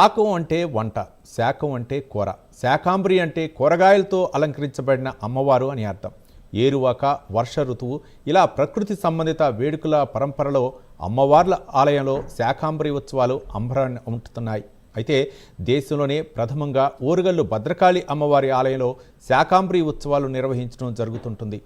శాకం అంటే వంట, శాకం అంటే కూర, శాకాంబరి అంటే కూరగాయలతో అలంకరించబడిన అమ్మవారు అని అర్థం. ఏరువాక, వర్ష ఋతువు ఇలా ప్రకృతి సంబంధిత వేడుకల పరంపరలో అమ్మవార్ల ఆలయంలో శాకాంబరి ఉత్సవాలు అంబరాన్ని ఉంటున్నాయి. అయితే దేశంలోనే ప్రథమంగా ఓరుగల్లు భద్రకాళి అమ్మవారి ఆలయంలో శాకాంబరి ఉత్సవాలు నిర్వహించడం జరుగుతుంటుంది.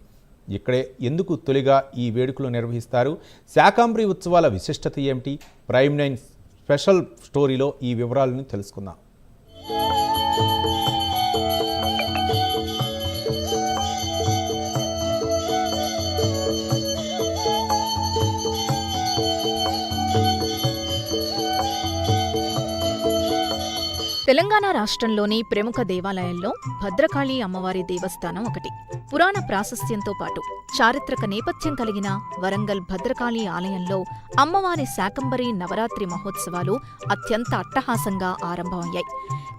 ఇక్కడే ఎందుకు తొలిగా ఈ వేడుకలు నిర్వహిస్తారు? శాకాంబరి ఉత్సవాల విశిష్టత ఏమిటి? ప్రైమ్ 9 స్పెషల్ స్టోరీలో ఈ వివరాలను తెలుసుకుందాం. తెలంగాణ రాష్ట్రంలోని ప్రముఖ దేవాలయాల్లో భద్రకాళి అమ్మవారి దేవస్థానం ఒకటి. పురాణ ప్రాశస్త్యంతో పాటు చారిత్రక నేపథ్యం కలిగిన వరంగల్ భద్రకాళి ఆలయంలో అమ్మవారి శాకంబరి నవరాత్రి మహోత్సవాలు అత్యంత అట్టహాసంగా ఆరంభమయ్యాయి.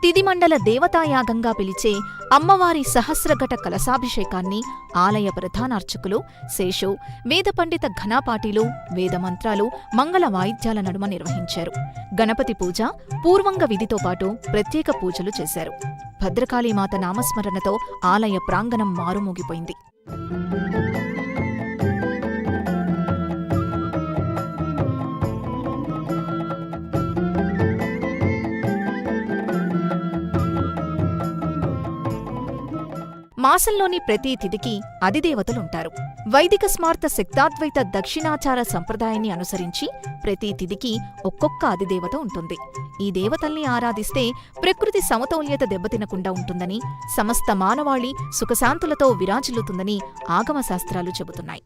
తిదిమండల దేవతాయాగంగా పిలిచే అమ్మవారి సహస్రఘట కలశాభిషేకాన్ని ఆలయ ప్రధానార్చకులు శేషు, వేద పండిత ఘనాపాటిలు, వేదమంత్రాలు, మంగళ వాయిద్యాల నడుమ నిర్వహించారు. గణపతి పూజ, పూర్వంగ విధితో పాటు ప్రత్యేక పూజలు చేశారు. భద్రకాళీమాత నామస్మరణతో ఆలయ ప్రాంగణం మారుమోగిపోయింది. మాసంలోని ప్రతి తిథికి అధిదేవతలుంటారు. వైదిక స్మార్త శక్తాద్వైత దక్షిణాచార సంప్రదాయాన్ని అనుసరించి ప్రతి తిథికి ఒక్కొక్క అధిదేవత ఉంటుంది. ఈ దేవతల్ని ఆరాధిస్తే ప్రకృతి సమతౌల్యత దెబ్బతినకుండా ఉంటుందని, సమస్త మానవాళి సుఖశాంతులతో విరాజిల్లుతుందని ఆగమ శాస్త్రాలు చెబుతున్నాయి.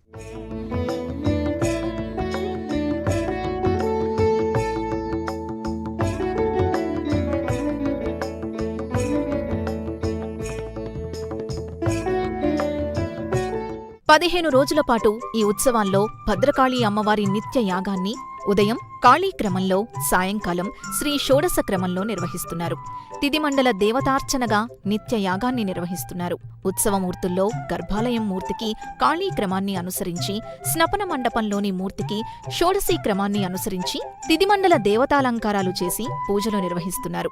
పదిహేను రోజుల పాటు ఈ ఉత్సవాల్లో భద్రకాళి అమ్మవారి నిత్య యాగాన్ని ఉదయం కాళీ క్రమంలో, సాయంకాలం శ్రీ షోడశ క్రమంలో నిర్వహిస్తున్నారు. తిదిమండల దేవతార్చనగా నిత్య యాగాన్ని నిర్వహిస్తున్నారు. ఉత్సవమూర్తుల్లో గర్భాలయం మూర్తికి కాళీ క్రమాన్ని అనుసరించి, స్నపన మండపంలోని మూర్తికి షోడశీ క్రమాన్ని అనుసరించి తిదిమండల దేవతాలంకారాలు చేసి పూజలు నిర్వహిస్తున్నారు.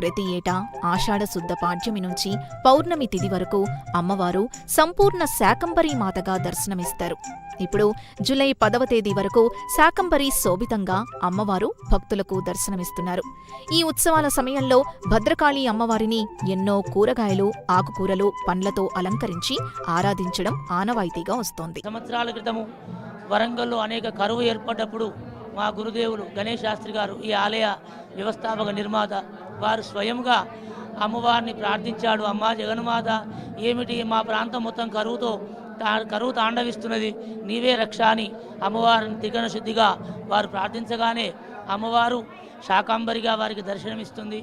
ప్రతి ఏటా ఆషాఢశుద్ధ పాడ్యమి నుంచి పౌర్ణమి తిథి వరకు అమ్మవారు సంపూర్ణ శాకంబరీ మాతగా దర్శనమిస్తారు. ఇప్పుడు జూలై 10వ తేదీ వరకు శాకంబరీ శోభితంగా అమ్మవారు భక్తులకు దర్శనమిస్తున్నారు. ఈ ఉత్సవాల సమయంలో భద్రకాళి అమ్మవారిని ఎన్నో కూరగాయలు, ఆకుకూరలు, పండ్లతో అలంకరించి ఆరాధించడం ఆనవాయితీగా వస్తోంది. సంవత్సరాల క్రితము వరంగల్లో అనేక కరువు ఏర్పడ్డప్పుడు మా గురుదేవులు గణేష్ శాస్త్రి గారు, ఈ ఆలయ వ్యవస్థాపక నిర్మాత, వారు స్వయంగా అమ్మవారిని ప్రార్థించాడు. అమ్మా జగన్మాత, ఏమిటి మా ప్రాంతం మొత్తం కరువు తాండవిస్తున్నది, నీవే రక్ష అని అమ్మవారిని త్రికరణ శుద్ధిగా వారు ప్రార్థించగానే అమ్మవారు శాకాంబరిగా వారికి దర్శనమిస్తుంది.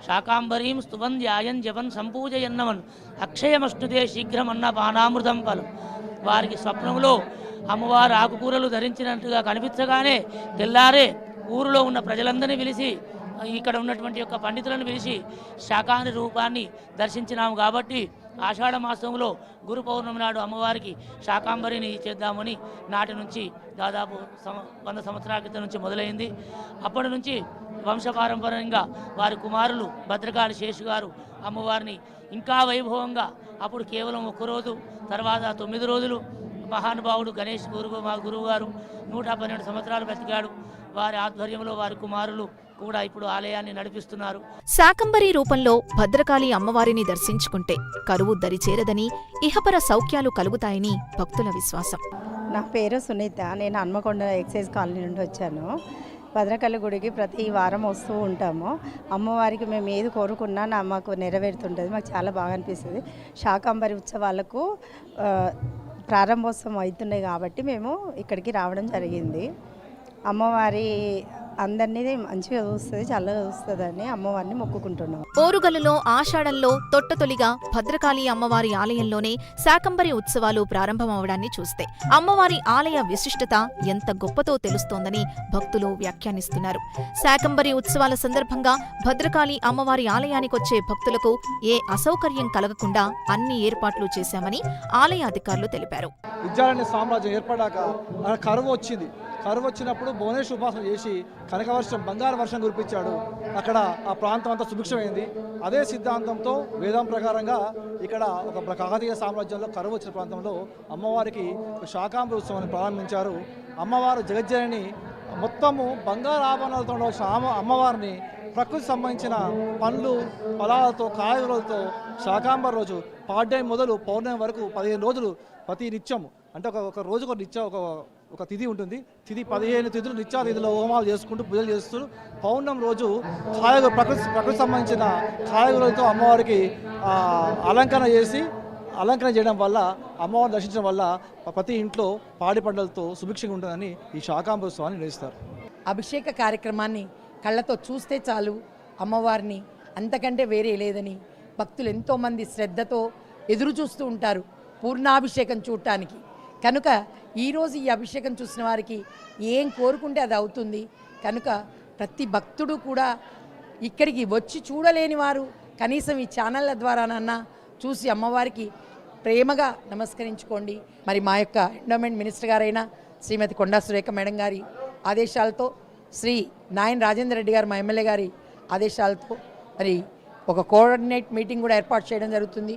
శాకాంబరీం స్తువంధ్యాయం జపన్ సంపూజయన్నవన్ అక్షయమష్ణుదే శీఘ్రమన్న పానామృతం ఫలం. వారికి స్వప్నంలో అమ్మవారు ఆకుకూరలు ధరించినట్టుగా కనిపించగానే తెల్లారే ఊరిలో ఉన్న ప్రజలందరినీ పిలిచి, ఇక్కడ ఉన్నటువంటి యొక్క పండితులను పిలిచి శాకాంబరి రూపాన్ని దర్శించినాము. కాబట్టి ఆషాఢ మాసంలో గురు పౌర్ణమి నాడు అమ్మవారికి శాకాంబరిని చేద్దామని నాటి నుంచి దాదాపు 100 సంవత్సరాల క్రితం నుంచి మొదలైంది. అప్పటి నుంచి వంశపారంపర్యంగా వారి కుమారులు భద్రకాళి శేషు గారు అమ్మవారిని ఇంకా వైభవంగా, అప్పుడు కేవలం 1 రోజు, తర్వాత 9 రోజులు మహానుభావుడు గణేష్ మా గురువు గారు 112 సంవత్సరాలు బ్రతికాడు. వారి ఆధ్వర్యంలో వారి కుమారులు కూడా ఇప్పుడు ఆలయాన్ని నడిపిస్తున్నారు. శాకంబరి రూపంలో భద్రకాళి అమ్మవారిని దర్శించుకుంటే కరువు దరిచేరదని, ఇహపర సౌఖ్యాలు కలుగుతాయని భక్తుల విశ్వాసం. నా పేరు సునీత. నేను హన్మకొండ ఎక్సైజ్ కాలనీ నుండి వచ్చాను. భద్రకాళి గుడికి ప్రతి వారం వస్తూ ఉంటాము. అమ్మవారికి మేము ఏది కోరుకున్నా మాకు నెరవేరుతుంటుంది. మాకు చాలా బాగా అనిపిస్తుంది. శాకంబరి ఉత్సవాలకు ప్రారంభోత్సవం అవుతున్నాయి కాబట్టి మేము ఇక్కడికి రావడం జరిగింది. అమ్మవారి అందరినీ మంచిగా చూస్తుంది, చల్లగా చూస్తుందని అమ్మవారిని మొక్కుకుంటున్నాం. ఓరుగల్లులో ఆషాఢంలో తొట్టతొలిగా భద్రకాళి అమ్మవారి ఆలయంలోనే శాకంబరి ఉత్సవాలు ప్రారంభమవడాన్ని చూస్తే అమ్మవారి ఆలయ విశిష్టత ఎంత గొప్పతో తెలుస్తోందని భక్తులు వ్యాఖ్యానిస్తున్నారు. శాకంబరి ఉత్సవాల సందర్భంగా భద్రకాళి అమ్మవారి ఆలయానికొచ్చే భక్తులకు ఏ అసౌకర్యం కలగకుండా అన్ని ఏర్పాట్లు చేశామని ఆలయ అధికారులు తెలిపారు. విద్యారణ్య సామ్రాజ్యం ఏర్పడాక అక్కడ కరువు వచ్చింది. కరువు వచ్చినప్పుడు భువనేశ్వర ఉపాసన చేసి కనకవర్షం, బంగారు వర్షం కురిపించాడు. అక్కడ ఆ ప్రాంతం అంతా సుభిక్షమైంది. అదే సిద్ధాంతంతో వేదం ప్రకారంగా ఇక్కడ ఒక కాకతీయ సామ్రాజ్యంలో కరువు వచ్చిన ప్రాంతంలో అమ్మవారికి శాకాంబరి ఉత్సవాన్ని ప్రారంభించారు. అమ్మవారు జగజ్జనని మొత్తము బంగారు ఆభరణాలతో వచ్చిన అమ్మవారిని ప్రకృతి సంబంధించిన పండ్లు, ఫలాలతో, కాయగూరలతో శాకాంబరి రోజు పాడ్యం మొదలు పౌర్ణమి వరకు 15 రోజులు ప్రతి నిత్యం, అంటే ఒక రోజుకు ఒక తిథి ఉంటుంది. తిథి 15 తిథులు నిత్యాతిథుల హోమాలు చేసుకుంటూ పూజలు చేస్తూ పౌర్ణమి రోజు ప్రకృతి సంబంధించిన కాయగూరలతో అమ్మవారికి అలంకరణ చేయడం వల్ల, అమ్మవారిని దర్శించడం వల్ల ప్రతి ఇంట్లో పాడి పంటలతో సుభిక్షంగా ఉంటుందని ఈ శాకాంబరి ఉత్సవాన్ని నిర్వహిస్తారు. అభిషేక కార్యక్రమాన్ని కళ్ళతో చూస్తే చాలు అమ్మవారిని, అంతకంటే వేరే లేదని భక్తులు ఎంతోమంది శ్రద్ధతో ఎదురు చూస్తూ ఉంటారు పూర్ణాభిషేకం చూడటానికి. కనుక ఈరోజు ఈ అభిషేకం చూసిన వారికి ఏం కోరుకుంటే అది అవుతుంది. కనుక ప్రతి భక్తుడు కూడా ఇక్కడికి వచ్చి చూడలేని వారు కనీసం ఈ ఛానళ్ళ ద్వారానన్నా చూసి అమ్మవారికి ప్రేమగా నమస్కరించుకోండి. మరి మా యొక్క ఎండోమెంట్ మినిస్టర్ గారైన శ్రీమతి కొండా సురేఖ మేడం గారి ఆదేశాలతో, శ్రీ నాయన్ రాజేందర్ రెడ్డి గారు మా ఎమ్మెల్యే గారి ఆదేశాలతో మరి ఒక కోఆర్డినేట్ మీటింగ్ కూడా ఏర్పాటు చేయడం జరుగుతుంది.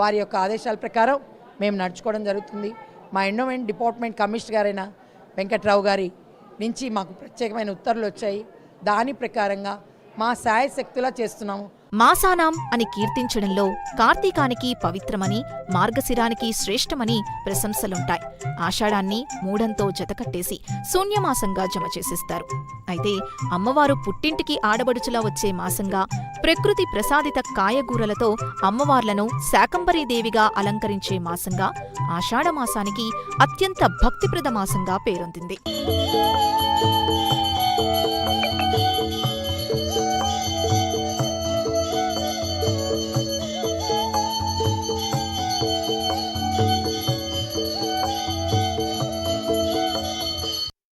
వారి యొక్క ఆదేశాల ప్రకారం మేము నడుచుకోవడం జరుగుతుంది. మా ఎండోమెంట్ డిపార్ట్మెంట్ కమిషనర్ గారైన వెంకట్రావు గారి నుంచి మాకు ప్రత్యేకమైన ఉత్తర్వులు వచ్చాయి. దాని ప్రకారంగా మా శాయశక్తులా చేస్తున్నాము. మాసానాం అని కీర్తించడంలో కార్తీకానికి పవిత్రమని, మార్గశిరానికి శ్రేష్టమని ప్రశంసలుంటాయి. ఆషాఢాన్ని మూఢంతో జతకట్టేసి శూన్యమాసంగా జమ చేసేస్తారు. అయితే అమ్మవారు పుట్టింటికి ఆడబడుచులా వచ్చే మాసంగా, ప్రకృతి ప్రసాదిత కాయగూరలతో అమ్మవార్లను శాకంబరీదేవిగా అలంకరించే మాసంగా ఆషాఢమాసానికి అత్యంత భక్తిప్రద మాసంగా పేరొందింది.